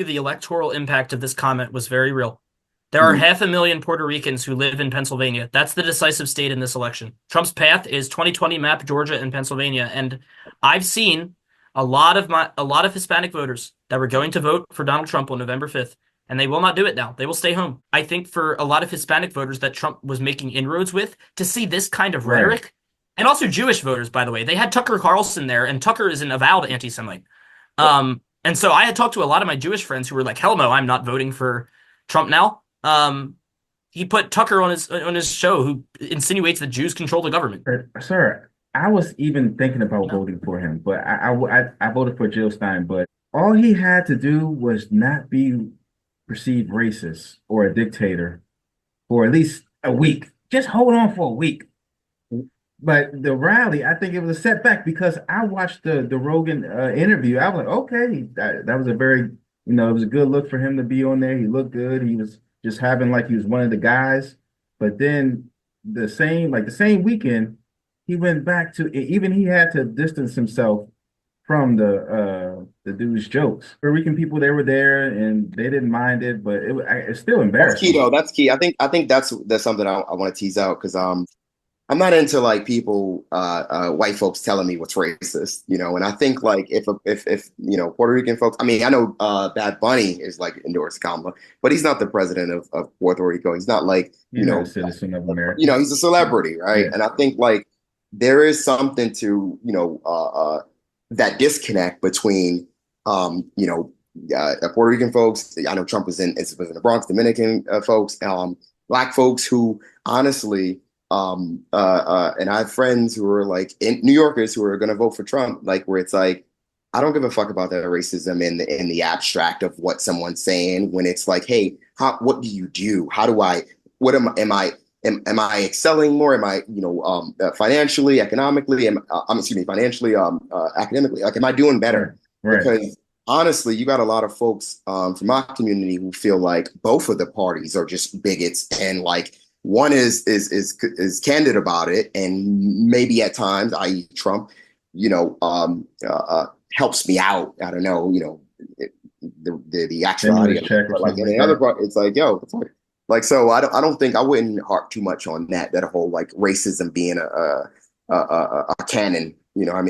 The electoral impact of this comment was very real. There are Mm, 500,000 Puerto Ricans who live in Pennsylvania. That's the decisive state in this election. Trump's path is 2020 map Georgia and Pennsylvania, and I've seen a lot of Hispanic voters that were going to vote for Donald Trump on November 5th, and they will not do it now. They will stay home. I think for a lot of Hispanic voters that Trump was making inroads with to see this kind of right. rhetoric, and also Jewish voters, by the way, they had Tucker Carlson there, and Tucker is an avowed anti-Semite. And so I had talked to a lot of my Jewish friends who were like, "Hell no, I'm not voting for Trump now." He put Tucker on his show, who insinuates that Jews control the government. Sir, I was even thinking You about know, voting for him, but I voted for Jill Stein. But all he had to do was not be perceived racist or a dictator for at least a week. Just hold on for a week. But the rally, I think it was a setback because I watched the Rogan interview. I was like, okay, that was a very, it was a good look for him to be on there. He looked good. He was just having like he was one of the guys. But then the same weekend, he went back to even he had to distance himself from the dude's jokes. Puerto Rican people, they were there and they didn't mind it, but it's still That's key embarrassing. though. That's key. I think that's something I want to tease out because I'm not into like people white folks telling me what's racist, and I think like if Puerto Rican folks, I mean I know Bad Bunny is like endorsed Kamala, but he's not the president of Puerto Rico. He's not like He's not a citizen of America. he's a celebrity, right? Yeah, And I think like there is something to that disconnect between Puerto Rican folks. I know Trump was in the Bronx, Dominican folks, black folks who honestly and I have friends who are like in New Yorkers who are going to vote for Trump, like where it's like, I don't give a fuck about that racism in the abstract of what someone's saying when it's like, hey, what do you do? How do I, what am I excelling more? Am I, financially, economically, excuse me, financially, academically, like, am I doing right, better? right. Because honestly, you got a lot of folks from our community who feel like both of the parties are just bigots and like, one is candid about it, and maybe at times, i.e., Trump, helps me out. I don't know, the actuality Stimulus of it. check or But like something in like the other that. part, it's like, yo, like so. I don't think I wouldn't harp too much on that whole like racism being a canon. You know, what I mean.